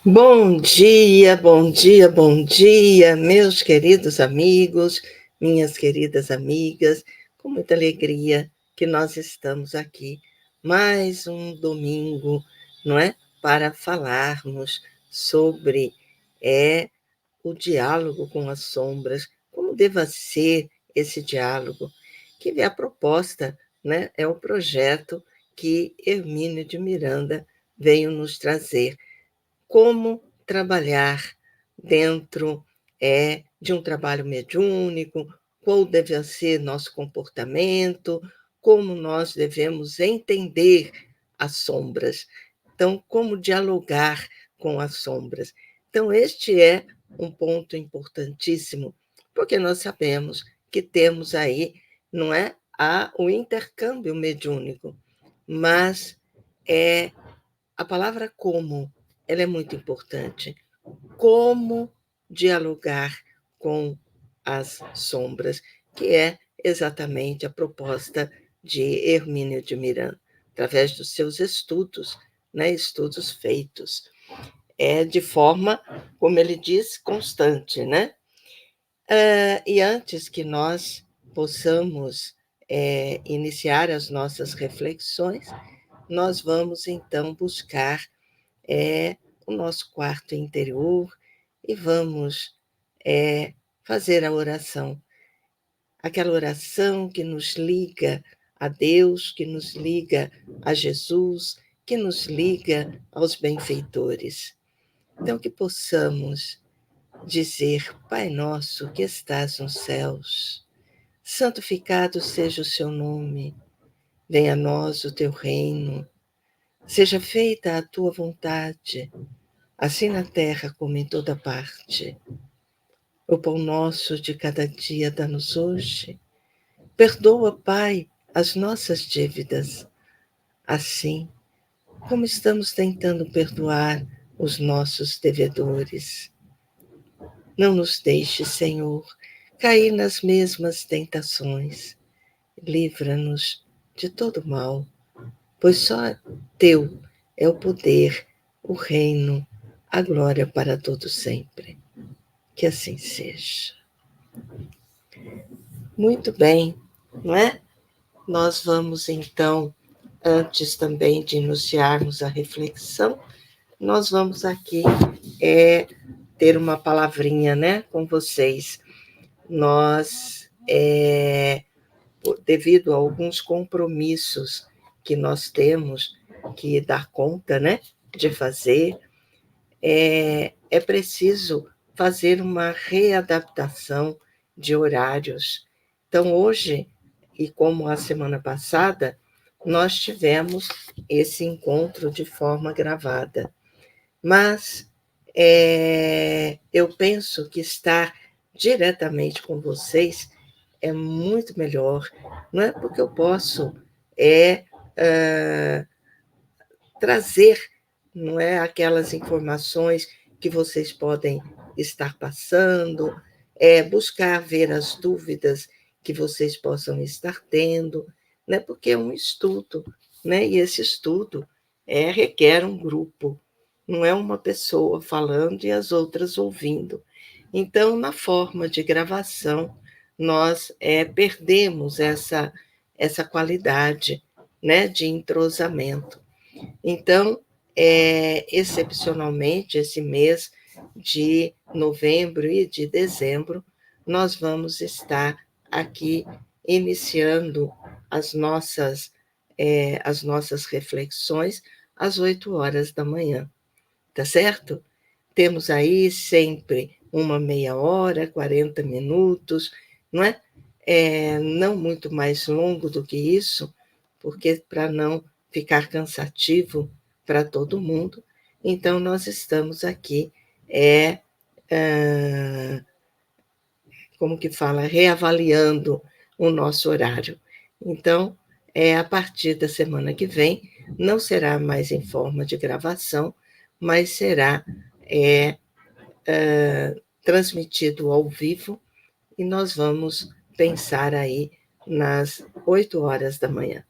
Bom dia, bom dia, bom dia, meus queridos amigos, minhas queridas amigas, com muita alegria que nós estamos aqui, mais um domingo, não é? Para falarmos sobre o diálogo com as sombras, como deva ser esse diálogo, que é a proposta, né? É o projeto que Hermínio de Miranda veio nos trazer como trabalhar dentro de um trabalho mediúnico, qual deve ser nosso comportamento, como nós devemos entender as sombras. Então, como dialogar com as sombras. Então, este é um ponto importantíssimo, porque nós sabemos que temos aí, não é, o intercâmbio mediúnico, mas a palavra como ela é muito importante. Como dialogar com as sombras, que é exatamente a proposta de Hermínio de Miranda, através dos seus estudos, né, estudos feitos, de forma, como ele diz, constante, né? E antes que nós possamos iniciar as nossas reflexões, nós vamos então buscar o nosso quarto interior e vamos fazer a oração. Aquela oração que nos liga a Deus, que nos liga a Jesus, que nos liga aos benfeitores. Então, que possamos dizer: Pai nosso que estás nos céus, santificado seja o seu nome, venha a nós o teu reino, seja feita a tua vontade, assim na terra como em toda parte. O pão nosso de cada dia dá-nos hoje. Perdoa, Pai, as nossas dívidas, assim como estamos tentando perdoar os nossos devedores. Não nos deixe, Senhor, cair nas mesmas tentações. Livra-nos de todo mal, pois só teu é o poder, o reino, a glória para todo sempre. Que assim seja. Muito bem, não é? Nós vamos então, antes também de iniciarmos a reflexão, nós vamos aqui ter uma palavrinha, né, com vocês. Nós, devido a alguns compromissos que nós temos que dar conta, né, de fazer, é preciso fazer uma readaptação de horários. Então, hoje, e como a semana passada, nós tivemos esse encontro de forma gravada. Mas eu penso que estar diretamente com vocês é muito melhor, não é? Porque eu posso uh, trazer, não é, aquelas informações que vocês podem estar passando, buscar ver as dúvidas que vocês possam estar tendo, né? Porque é um estudo, né? E esse estudo requer um grupo, não é uma pessoa falando e as outras ouvindo. Então, na forma de gravação, nós perdemos essa qualidade, né, de entrosamento. Então, excepcionalmente, esse mês de novembro e de dezembro, nós vamos estar aqui iniciando as nossas reflexões às 8 horas da manhã, tá certo? Temos aí sempre uma meia hora, 40 minutos, não é? Não muito mais longo do que isso, porque para não ficar cansativo para todo mundo, então nós estamos aqui, como que fala, reavaliando o nosso horário. Então, a partir da semana que vem, não será mais em forma de gravação, mas será transmitido ao vivo, e nós vamos pensar aí nas 8 horas da manhã,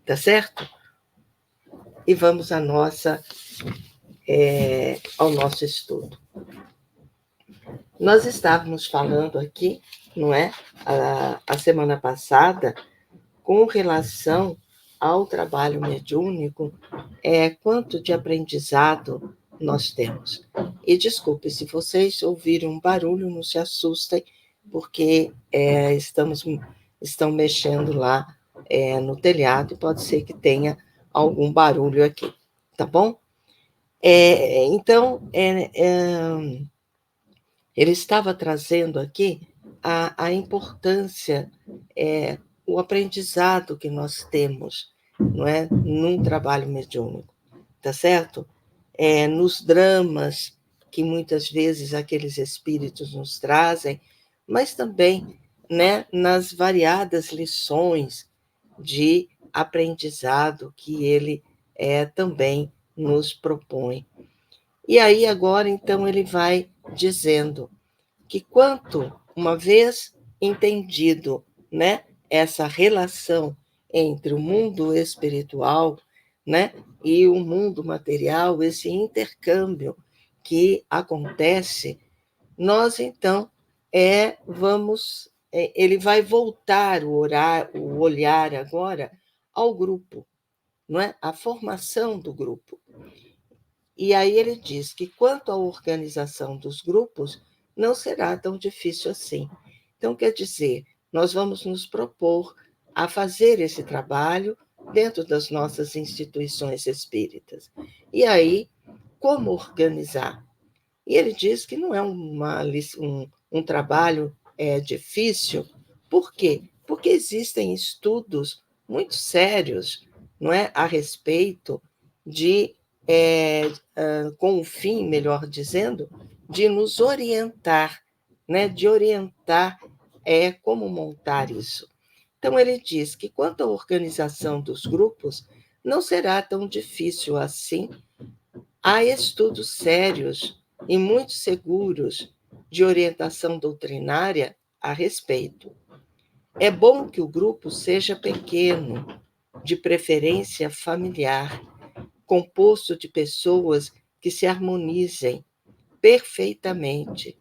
tá certo? E vamos à nossa ao nosso estudo. Nós estávamos falando aqui, não é, a semana passada, com relação ao trabalho mediúnico, quanto de aprendizado nós temos. E desculpe, se vocês ouvirem um barulho, não se assustem, porque estão mexendo lá no telhado, e pode ser que tenha algum barulho aqui, tá bom? Então, ele estava trazendo aqui a importância, o aprendizado que nós temos, não é, num trabalho mediúnico, tá certo? Nos dramas que muitas vezes aqueles espíritos nos trazem, mas também, né, nas variadas lições de aprendizado que ele também nos propõe. E aí agora, então, ele vai dizendo que quanto, uma vez entendido, né, essa relação entre o mundo espiritual, né, e o mundo material, esse intercâmbio que acontece, nós então ele vai voltar o olhar agora ao grupo, não é? A formação do grupo. E aí ele diz que quanto à organização dos grupos, não será tão difícil assim. Então, quer dizer, nós vamos nos propor a fazer esse trabalho dentro das nossas instituições espíritas. E aí, como organizar? E ele diz que não é um trabalho difícil. Por quê? Porque existem estudos muito sérios, não é, a respeito de, com o fim, melhor dizendo, de nos orientar, né, de orientar como montar isso. Então, ele diz que quanto à organização dos grupos, não será tão difícil assim. Há estudos sérios e muito seguros de orientação doutrinária a respeito. É bom que o grupo seja pequeno, de preferência familiar, composto de pessoas que se harmonizem perfeitamente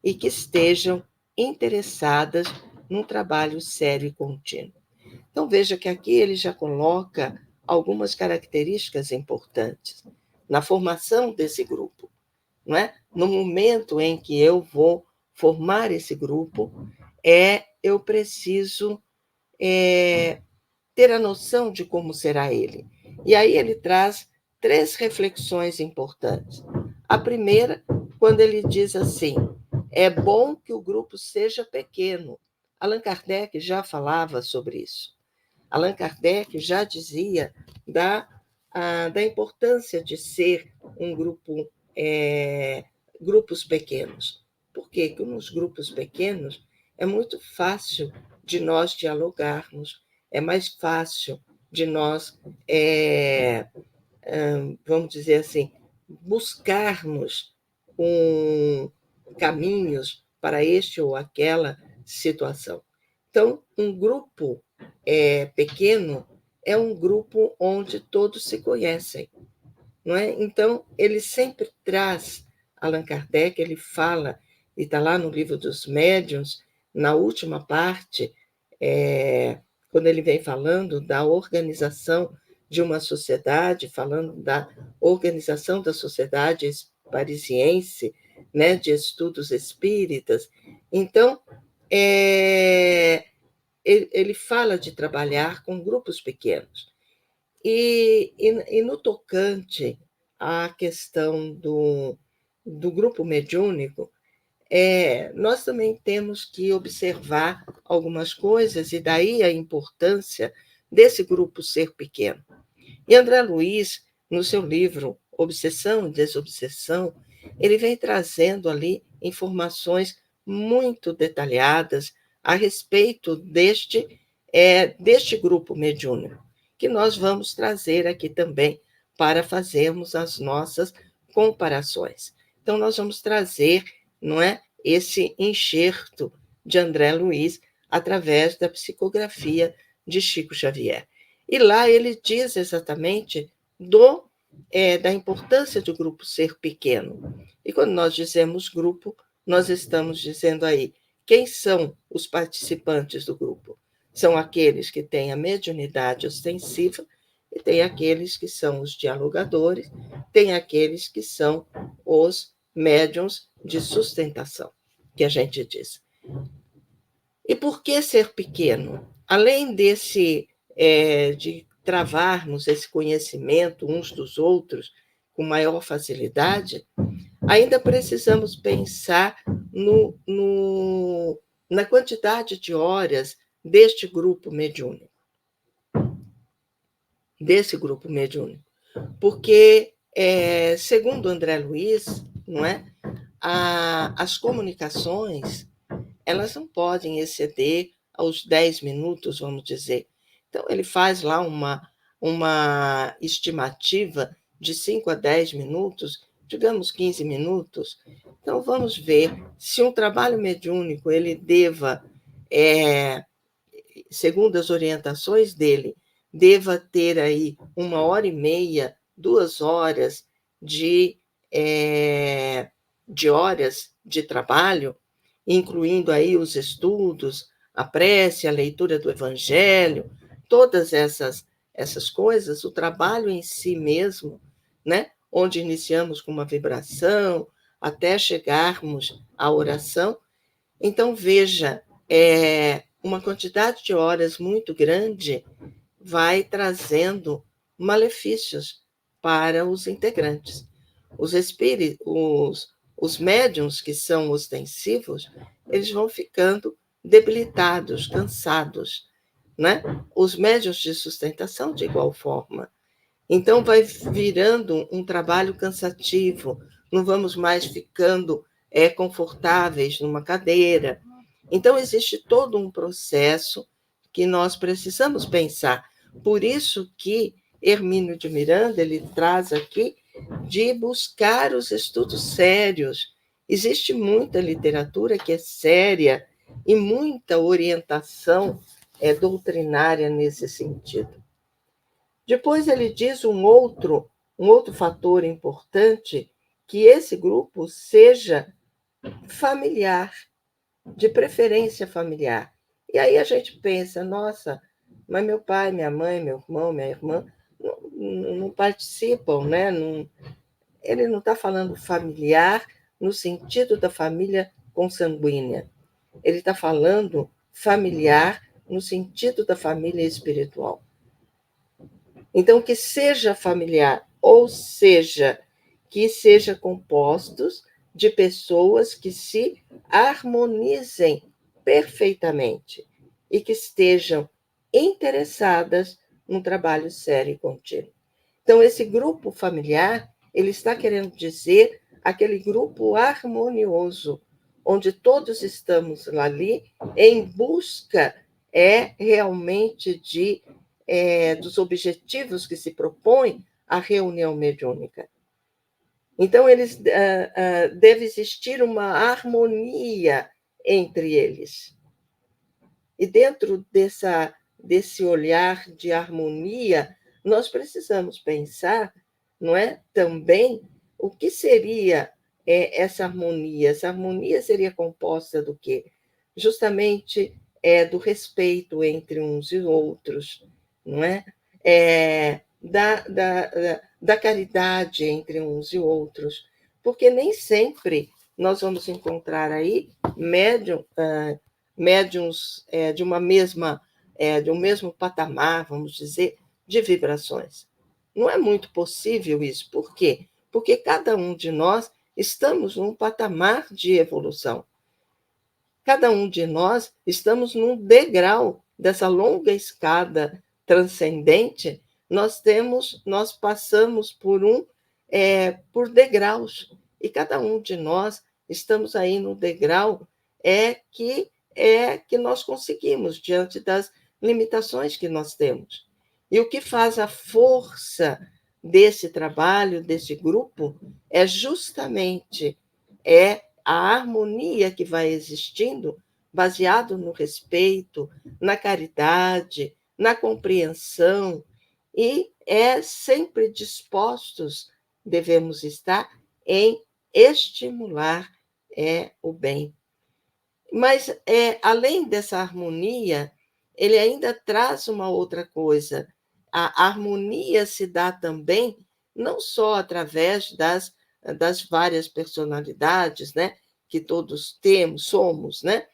e que estejam interessadas num trabalho sério e contínuo. Então, veja que aqui ele já coloca algumas características importantes na formação desse grupo, não é? No momento em que eu vou formar esse grupo, eu preciso ter a noção de como será ele. E aí ele traz 3 reflexões importantes. A primeira, quando ele diz assim: é bom que o grupo seja pequeno. Allan Kardec já falava sobre isso. Allan Kardec já dizia da importância de ser um grupo, grupos pequenos. Por quê? Porque nos grupos pequenos é muito fácil de nós dialogarmos, é mais fácil de nós, vamos dizer assim, buscarmos caminhos para este ou aquela situação. Então, um grupo pequeno é um grupo onde todos se conhecem, não é? Então, ele sempre traz, Allan Kardec, ele fala, e está lá no Livro dos Médiuns, na última parte, quando ele vem falando da organização de uma sociedade, falando da organização da sociedade parisiense, né, de estudos espíritas. Então, ele fala de trabalhar com grupos pequenos. E no tocante à questão do grupo mediúnico, nós também temos que observar algumas coisas, e daí a importância desse grupo ser pequeno. E André Luiz, no seu livro Obsessão e Desobsessão, ele vem trazendo ali informações muito detalhadas a respeito deste grupo mediúnico, que nós vamos trazer aqui também para fazermos as nossas comparações. Então, nós vamos trazer, não é, esse enxerto de André Luiz através da psicografia de Chico Xavier. E lá ele diz exatamente da importância do grupo ser pequeno. E quando nós dizemos grupo, nós estamos dizendo aí quem são os participantes do grupo. São aqueles que têm a mediunidade ostensiva e tem aqueles que são os dialogadores, tem aqueles que são os médiuns de sustentação, que a gente diz. E por que ser pequeno? Além de travarmos esse conhecimento uns dos outros com maior facilidade, ainda precisamos pensar na quantidade de horas deste grupo mediúnico. Porque, segundo André Luiz, não é? As comunicações elas não podem exceder aos 10 minutos, vamos dizer. Então, ele faz lá uma estimativa de 5 a 10 minutos, digamos 15 minutos. Então, vamos ver se um trabalho mediúnico ele deva, segundo as orientações dele, deva ter aí 1h30, 2 horas de horas de trabalho, incluindo aí os estudos, a prece, a leitura do Evangelho, todas essas coisas, o trabalho em si mesmo, né? Onde iniciamos com uma vibração, até chegarmos à oração. Então, veja, uma quantidade de horas muito grande vai trazendo malefícios para os integrantes. Os espíritos, os médiuns que são ostensivos, eles vão ficando debilitados, cansados, né? Os médiuns de sustentação, de igual forma. Então, vai virando um trabalho cansativo, não vamos mais ficando confortáveis numa cadeira. Então, existe todo um processo que nós precisamos pensar. Por isso que Hermínio de Miranda ele traz aqui de buscar os estudos sérios. Existe muita literatura que é séria e muita orientação doutrinária nesse sentido. Depois ele diz um outro fator importante, que esse grupo seja familiar, de preferência familiar. E aí a gente pensa, nossa, mas meu pai, minha mãe, meu irmão, minha irmã não participam, né? Ele não está falando familiar no sentido da família consanguínea. Ele está falando familiar no sentido da família espiritual. Então, que seja familiar, ou seja, que seja compostos de pessoas que se harmonizem perfeitamente e que estejam interessadas num trabalho sério e contínuo. Então, esse grupo familiar, ele está querendo dizer aquele grupo harmonioso, onde todos estamos ali em busca realmente dos objetivos que se propõe a reunião mediúnica. Então, deve existir uma harmonia entre eles. E dentro desse olhar de harmonia, nós precisamos pensar, não é, também o que seria essa harmonia. Essa harmonia seria composta do quê? Justamente do respeito entre uns e outros, não é? Da caridade entre uns e outros, porque nem sempre nós vamos encontrar aí médiuns de um mesmo patamar, vamos dizer, de vibrações. Não é muito possível isso. Por quê? Porque cada um de nós estamos num patamar de evolução. Cada um de nós estamos num degrau dessa longa escada transcendente. Nós passamos por degraus, e cada um de nós estamos aí no degrau que nós conseguimos diante das limitações que nós temos. E o que faz a força desse trabalho, desse grupo, é justamente a harmonia que vai existindo, baseado no respeito, na caridade, na compreensão e sempre dispostos devemos estar em estimular o bem. Mas, além dessa harmonia, ele ainda traz uma outra coisa. A harmonia se dá também não só através das várias personalidades, né, que todos temos, somos, né,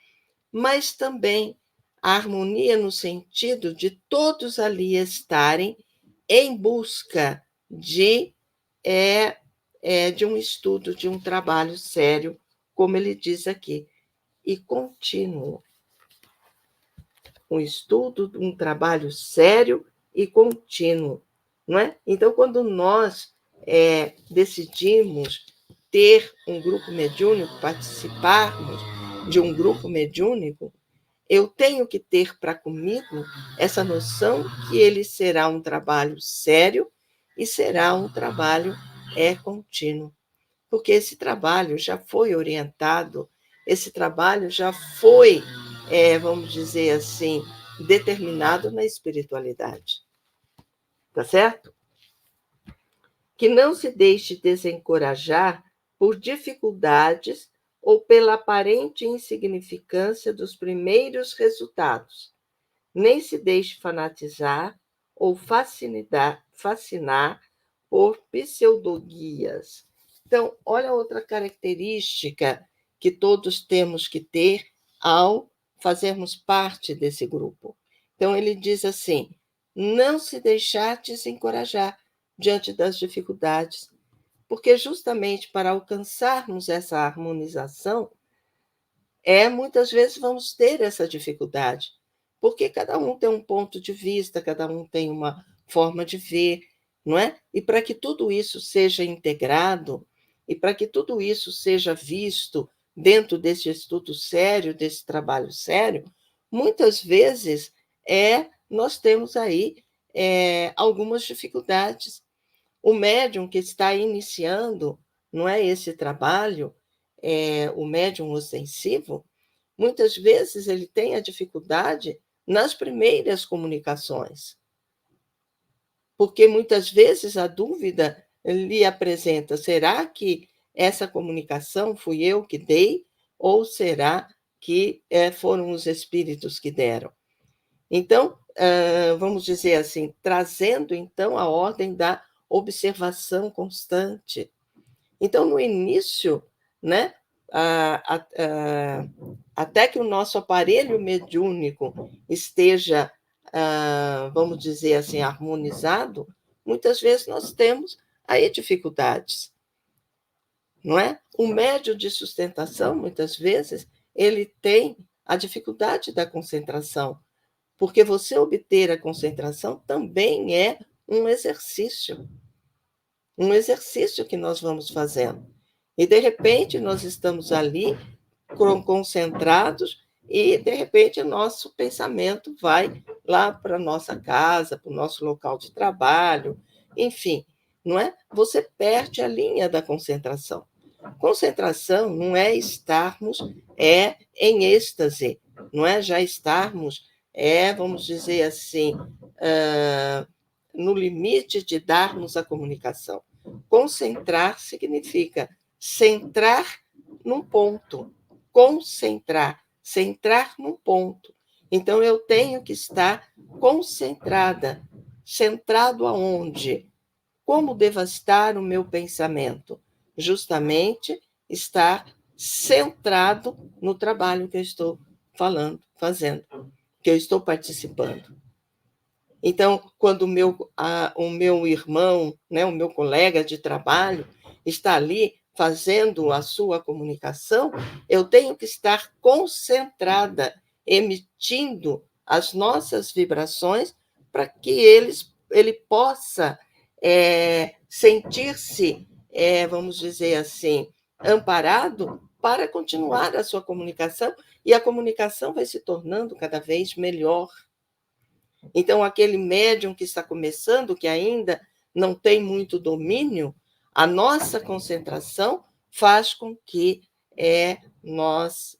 mas também a harmonia no sentido de todos ali estarem em busca de um estudo, de um trabalho sério, como ele diz aqui, e contínuo. Um estudo, um trabalho sério e contínuo, não é? Então, quando nós decidimos ter um grupo mediúnico, participarmos de um grupo mediúnico, eu tenho que ter para comigo essa noção que ele será um trabalho sério e será um trabalho contínuo, porque esse trabalho já foi orientado, esse trabalho já foi, vamos dizer assim, determinado na espiritualidade. Tá certo? Que não se deixe desencorajar por dificuldades ou pela aparente insignificância dos primeiros resultados, nem se deixe fanatizar ou fascinar por pseudoguias. Então, olha outra característica que todos temos que ter ao fazermos parte desse grupo. Então, ele diz assim: não se deixar desencorajar diante das dificuldades, porque justamente para alcançarmos essa harmonização, muitas vezes vamos ter essa dificuldade, porque cada um tem um ponto de vista, cada um tem uma forma de ver, não é? E para que tudo isso seja integrado, e para que tudo isso seja visto dentro desse estudo sério, desse trabalho sério, muitas vezes nós temos aí algumas dificuldades. O médium que está iniciando, não é, esse trabalho, o médium ostensivo, muitas vezes ele tem a dificuldade nas primeiras comunicações, porque muitas vezes a dúvida lhe apresenta: será que essa comunicação fui eu que dei, ou será que foram os espíritos que deram? Então, vamos dizer assim, trazendo então a ordem da observação constante. Então, no início, né, até que o nosso aparelho mediúnico esteja, vamos dizer assim, harmonizado, muitas vezes nós temos aí dificuldades, não é? O médium de sustentação, muitas vezes, ele tem a dificuldade da concentração, porque você obter a concentração também é um exercício que nós vamos fazendo. E, de repente, nós estamos ali concentrados e, de repente, o nosso pensamento vai lá para a nossa casa, para o nosso local de trabalho, enfim, não é? Você perde a linha da concentração. Concentração não é estarmos em êxtase, não é já estarmos, vamos dizer assim, no limite de darmos a comunicação. Concentrar significa centrar num ponto, concentrar, centrar num ponto. Então, eu tenho que estar concentrada, centrado aonde? Como devastar o meu pensamento? Justamente estar centrado no trabalho que eu estou fazendo, que eu estou participando. Então, quando o meu irmão, né, o meu colega de trabalho, está ali fazendo a sua comunicação, eu tenho que estar concentrada, emitindo as nossas vibrações para que ele possa sentir-se, vamos dizer assim, amparado para continuar a sua comunicação, e a comunicação vai se tornando cada vez melhor. Então, aquele médium que está começando, que ainda não tem muito domínio, a nossa concentração faz com que nós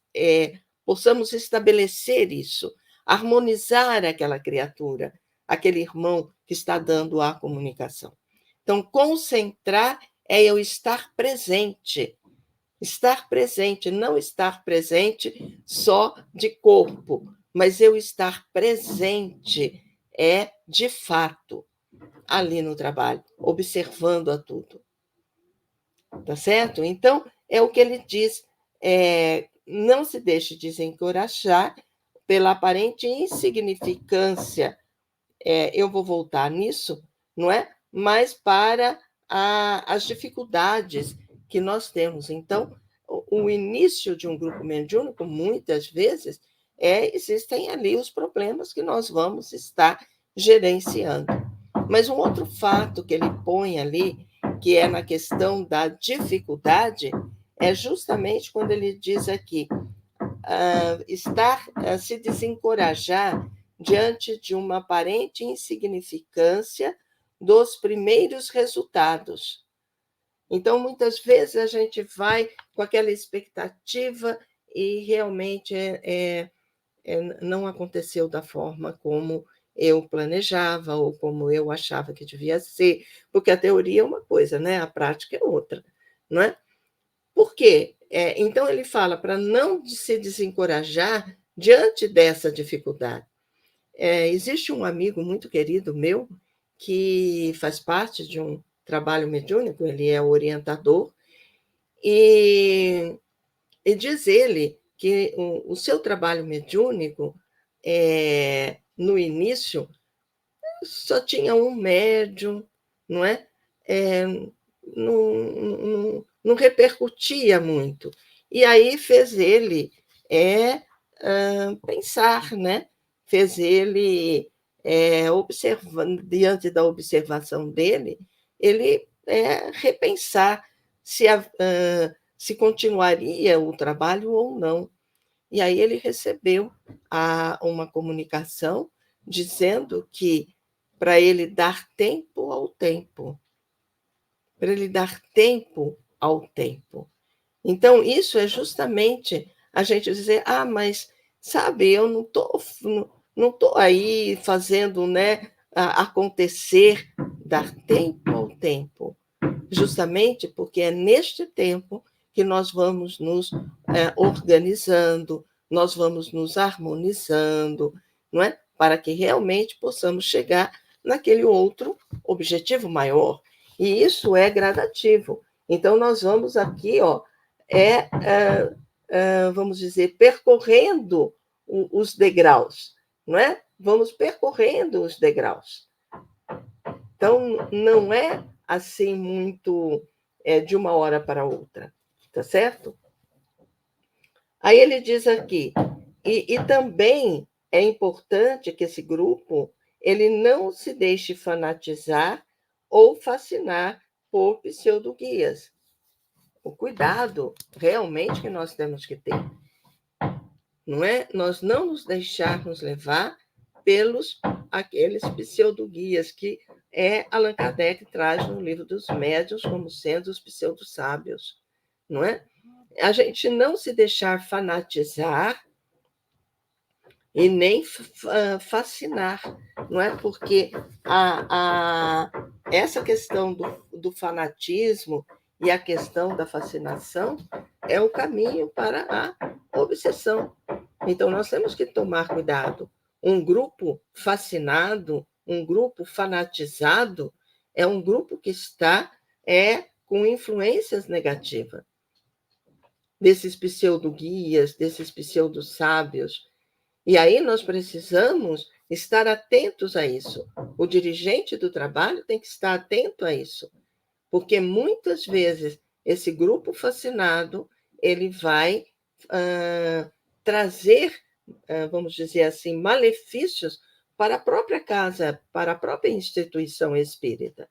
possamos estabelecer isso, harmonizar aquela criatura, aquele irmão que está dando a comunicação. Então, concentrar é eu estar presente. Estar presente, não estar presente só de corpo, mas eu estar presente é de fato ali no trabalho, observando a tudo. Tá certo? Então, é o que ele diz, não se deixe desencorajar pela aparente insignificância, eu vou voltar nisso, não é? Mas para as dificuldades que nós temos. Então, o início de um grupo mediúnico, muitas vezes, existem ali os problemas que nós vamos estar gerenciando. Mas um outro fato que ele põe ali, que é na questão da dificuldade, é justamente quando ele diz aqui, se desencorajar diante de uma aparente insignificância dos primeiros resultados. Então, muitas vezes a gente vai com aquela expectativa e realmente não aconteceu da forma como eu planejava ou como eu achava que devia ser, porque a teoria é uma coisa, né? A prática é outra, não é? Por quê? Então, ele fala para não se desencorajar diante dessa dificuldade. Existe um amigo muito querido meu que faz parte de um trabalho mediúnico, ele é orientador, e diz ele que o seu trabalho mediúnico, no início, só tinha um médium, não é? Não repercutia muito. E aí fez ele pensar, né? Fez ele observando, diante da observação dele, ele repensar se continuaria o trabalho ou não. E aí ele recebeu uma comunicação dizendo que para ele dar tempo ao tempo, para ele dar tempo ao tempo. Então, isso é justamente a gente dizer, mas, sabe, eu não tô aí fazendo, né, acontecer, dar tempo ao tempo, justamente porque é neste tempo que nós vamos nos organizando, nós vamos nos harmonizando, não é? Para que realmente possamos chegar naquele outro objetivo maior. E isso é gradativo. Então, nós vamos aqui, vamos dizer, percorrendo os degraus, não é? Vamos percorrendo os degraus. Então, não é assim muito de uma hora para outra, tá certo? Aí ele diz aqui, e também é importante que esse grupo ele não se deixe fanatizar ou fascinar por pseudo-guias. O cuidado realmente que nós temos que ter, não é? Nós não nos deixarmos levar pelos aqueles pseudo-guias que Allan Kardec traz no Livro dos Médiuns como sendo os pseudo-sábios, não é? A gente não se deixar fanatizar e nem fascinar, não é? Porque essa questão do fanatismo e a questão da fascinação é o caminho para a obsessão. Então, nós temos que tomar cuidado. Um grupo fascinado, um grupo fanatizado, é um grupo que está com influências negativas desses pseudo-guias, desses pseudo-sábios. E aí nós precisamos estar atentos a isso. O dirigente do trabalho tem que estar atento a isso, porque muitas vezes esse grupo fascinado ele vai trazer, vamos dizer assim, malefícios para a própria casa, para a própria instituição espírita.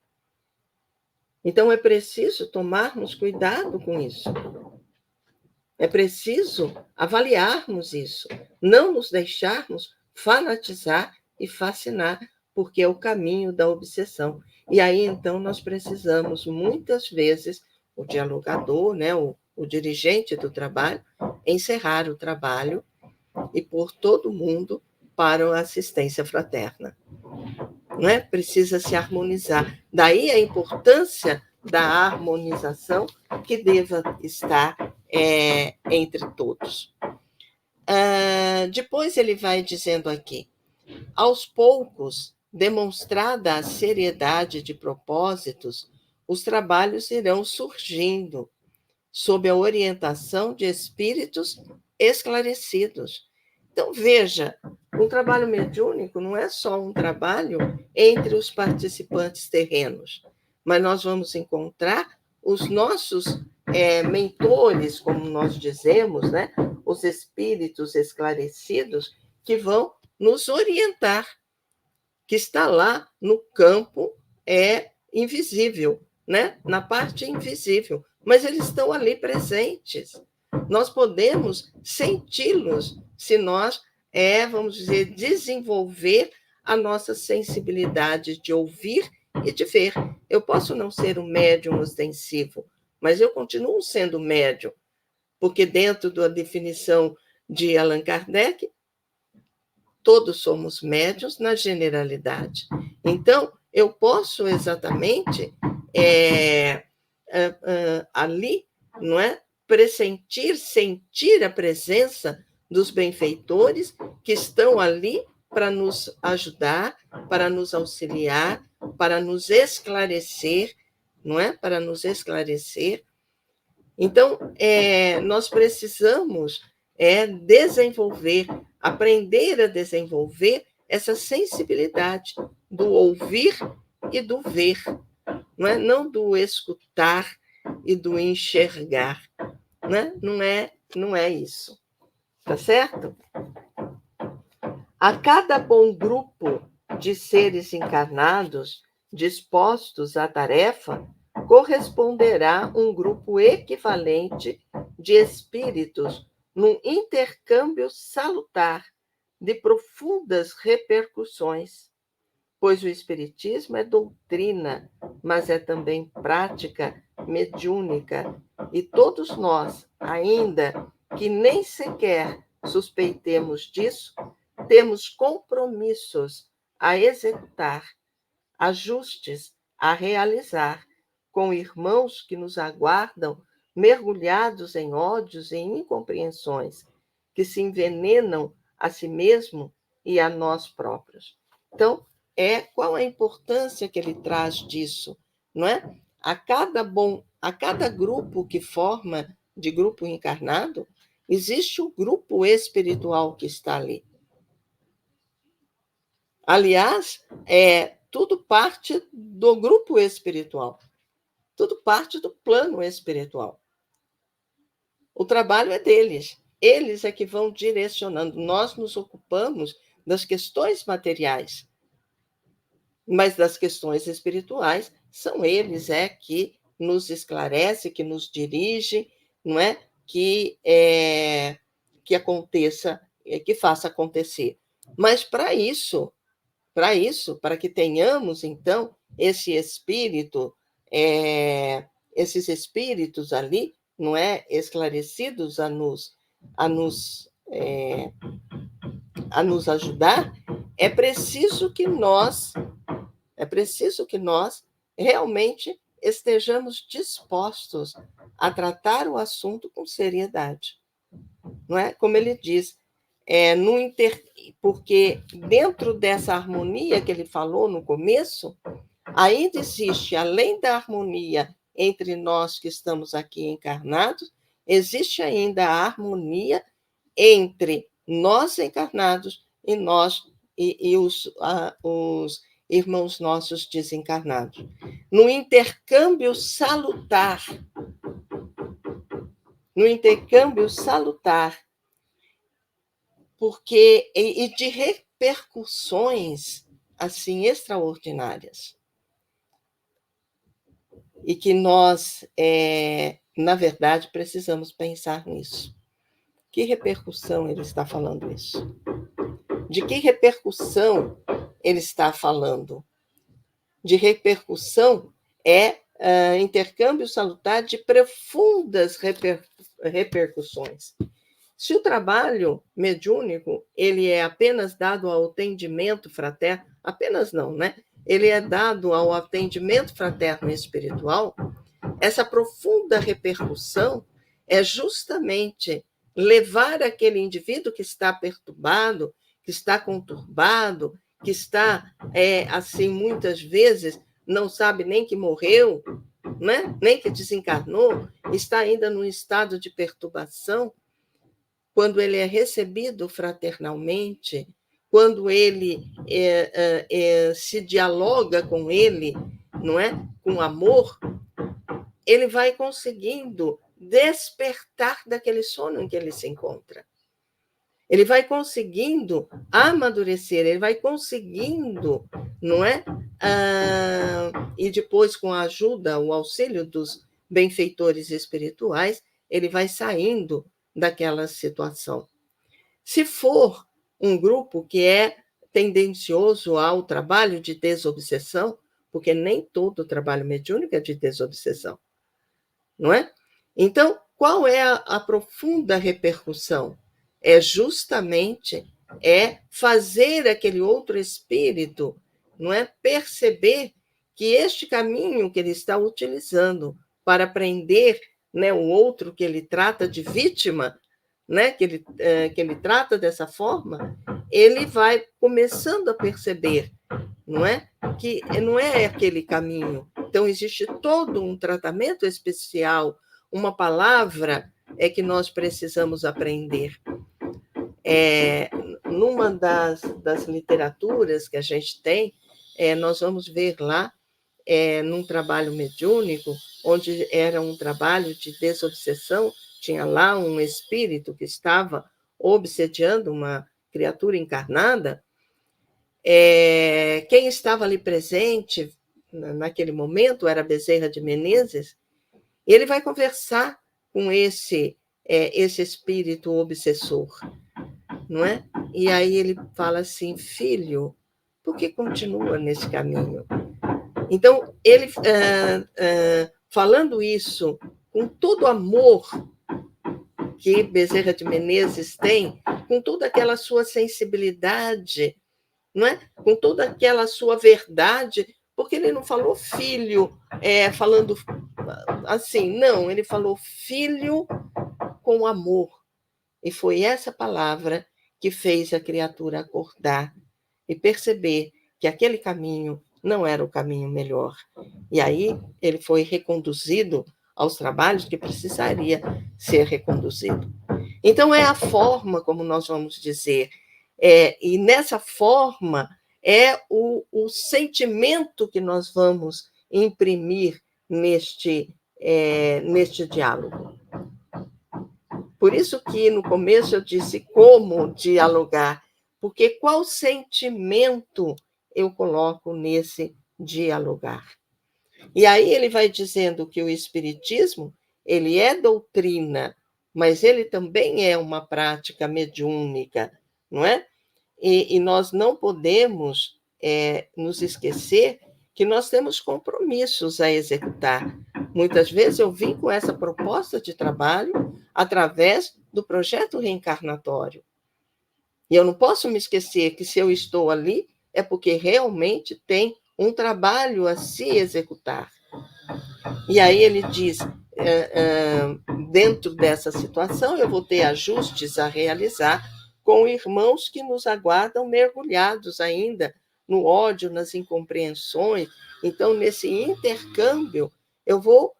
Então é preciso tomarmos cuidado com isso. É preciso avaliarmos isso, não nos deixarmos fanatizar e fascinar, porque é o caminho da obsessão. E aí, então, nós precisamos, muitas vezes, o dialogador, né, o dirigente do trabalho, encerrar o trabalho e pôr todo mundo para a assistência fraterna. não é? Precisa se harmonizar. Daí a importância da harmonização que deva estar entre todos. Depois ele vai dizendo aqui, aos poucos, demonstrada a seriedade de propósitos, os trabalhos irão surgindo, sob a orientação de espíritos esclarecidos. Então, veja, um trabalho mediúnico não é só um trabalho entre os participantes terrenos, mas nós vamos encontrar os nossos mentores, como nós dizemos, né? Os espíritos esclarecidos que vão nos orientar, que está lá no campo invisível, né? Na parte invisível, mas eles estão ali presentes. Nós podemos senti-los se nós, vamos dizer, desenvolver a nossa sensibilidade de ouvir e de ver. Eu posso não ser um médium ostensivo, mas eu continuo sendo médium, porque dentro da definição de Allan Kardec, todos somos médiuns na generalidade. Então, eu posso exatamente ali, não é, pressentir, sentir a presença dos benfeitores que estão ali para nos ajudar, para nos auxiliar, para nos esclarecer, não é? Para nos esclarecer. Então, nós precisamos desenvolver, aprender a desenvolver essa sensibilidade do ouvir e do ver, não do escutar e do enxergar, né? Não é isso, tá certo? A cada bom grupo de seres encarnados dispostos à tarefa, corresponderá um grupo equivalente de espíritos num intercâmbio salutar de profundas repercussões, pois o espiritismo é doutrina, mas é também prática mediúnica, e todos nós, ainda que nem sequer suspeitemos disso, temos compromissos a executar, ajustes a realizar, com irmãos que nos aguardam mergulhados em ódios e incompreensões, que se envenenam a si mesmo e a nós próprios. Então, qual a importância que ele traz disso, não é? A cada grupo que forma de grupo encarnado, existe o grupo espiritual que está ali. Aliás, tudo parte do grupo espiritual, tudo parte do plano espiritual. O trabalho é deles, eles é que vão direcionando. Nós nos ocupamos das questões materiais, mas das questões espirituais são eles que nos esclarece, que nos dirige, não é? Que aconteça, que faça acontecer. Mas para isso, para que tenhamos, então, esse espírito, esses espíritos ali, não é, esclarecidos a nos ajudar, é preciso que nós realmente estejamos dispostos a tratar o assunto com seriedade, não é? Como ele diz, porque dentro dessa harmonia que ele falou no começo, ainda existe, além da harmonia entre nós que estamos aqui encarnados, existe ainda a harmonia entre nós encarnados e nós e os irmãos nossos desencarnados. No intercâmbio salutar, porque e de repercussões assim extraordinárias, e que nós, na verdade, precisamos pensar nisso. Que repercussão ele está falando isso? De que repercussão ele está falando? De repercussão intercâmbio salutar de profundas repercussões. Se o trabalho mediúnico ele é apenas dado ao atendimento fraterno, apenas não, né? ele é dado ao atendimento fraterno e espiritual, essa profunda repercussão é justamente levar aquele indivíduo que está perturbado, que está conturbado, que está, assim, muitas vezes, não sabe nem que morreu, né? Nem que desencarnou, está ainda num estado de perturbação, quando ele é recebido fraternalmente, quando ele se dialoga com ele, não é? Com amor, ele vai conseguindo despertar daquele sono em que ele se encontra. Ele vai conseguindo amadurecer, ele vai conseguindo, não é? E depois, com a ajuda, o auxílio dos benfeitores espirituais, ele vai saindo daquela situação. Se for um grupo que é tendencioso ao trabalho de desobsessão, porque nem todo trabalho mediúnico é de desobsessão, não é? Então, qual é a profunda repercussão? É justamente fazer aquele outro espírito, não é, perceber que este caminho que ele está utilizando para prender, né, o outro que ele trata de vítima, né, que ele trata dessa forma, ele vai começando a perceber, não é, que não é aquele caminho. Então, existe todo um tratamento especial, uma palavra que nós precisamos aprender. Numa das literaturas que a gente tem, nós vamos ver lá, num trabalho mediúnico, onde era um trabalho de desobsessão, tinha lá um espírito que estava obsediando uma criatura encarnada. Quem estava ali presente naquele momento era Bezerra de Menezes. Ele vai conversar com esse espírito obsessor, não é? E aí ele fala assim: filho, por que continua nesse caminho? Então, ele falando isso com todo o amor que Bezerra de Menezes tem, com toda aquela sua sensibilidade, não é? Com toda aquela sua verdade, porque ele não falou filho, falando assim, não, ele falou filho com amor. E foi essa palavra que fez a criatura acordar e perceber que aquele caminho não era o caminho melhor. E aí ele foi reconduzido aos trabalhos que precisaria ser reconduzido. Então, é a forma, como nós vamos dizer, e nessa forma é o sentimento que nós vamos imprimir neste diálogo. Por isso que no começo eu disse como dialogar, porque qual sentimento eu coloco nesse dialogar? E aí ele vai dizendo que o espiritismo, ele é doutrina, mas ele também é uma prática mediúnica, não é? E nós não podemos nos esquecer que nós temos compromissos a executar. Muitas vezes eu vim com essa proposta de trabalho através do projeto reencarnatório. E eu não posso me esquecer que se eu estou ali é porque realmente tem um trabalho a se executar. E aí ele diz, dentro dessa situação, eu vou ter ajustes a realizar com irmãos que nos aguardam mergulhados ainda no ódio, nas incompreensões. Então, nesse intercâmbio, eu vou,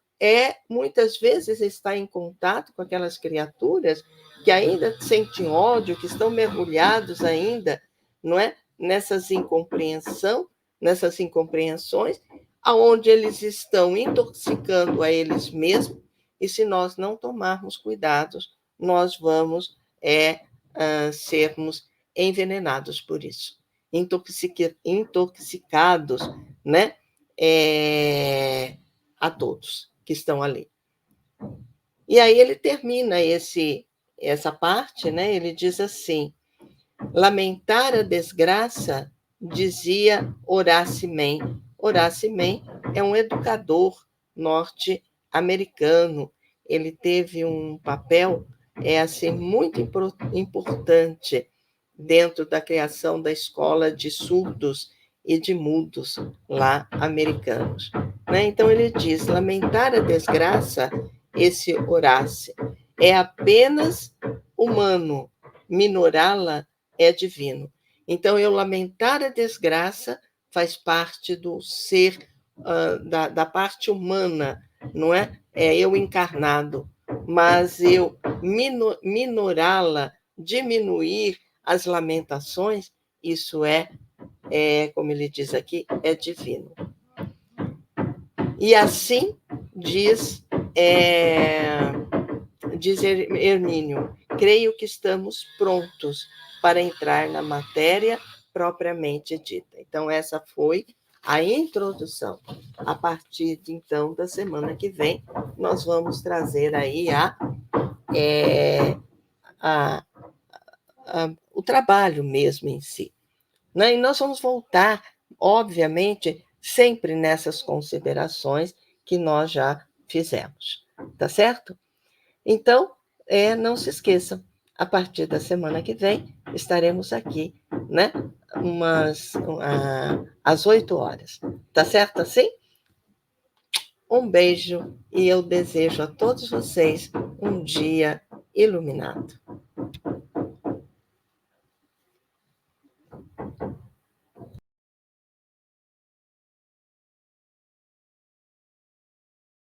muitas vezes, estar em contato com aquelas criaturas que ainda sentem ódio, que estão mergulhados ainda, não é? Nessas incompreensões, aonde eles estão intoxicando a eles mesmos, e se nós não tomarmos cuidados, nós vamos sermos envenenados por isso, intoxicados, né? A todos que estão ali. E aí ele termina essa parte, né? Ele diz assim: lamentar a desgraça, dizia Horace Mann. Horace Mann é um educador norte-americano. Ele teve um papel assim, muito importante dentro da criação da escola de surdos e de mudos lá americanos. Né? Então ele diz: lamentar a desgraça, esse Horácio, é apenas humano, minorá-la é divino. Então eu lamentar a desgraça faz parte do ser, da parte humana, não é? É eu encarnado, mas eu minorá-la, diminuir as lamentações, isso como ele diz aqui, é divino. E assim diz, diz Hermínio, creio que estamos prontos para entrar na matéria propriamente dita. Então, essa foi a introdução. A partir, então, da semana que vem, nós vamos trazer aí o trabalho mesmo em si. Né? E nós vamos voltar, obviamente, sempre nessas considerações que nós já fizemos. Tá certo? Então, não se esqueçam, a partir da semana que vem, estaremos aqui, né? Às 8 horas. Tá certo assim? Um beijo e eu desejo a todos vocês um dia iluminado.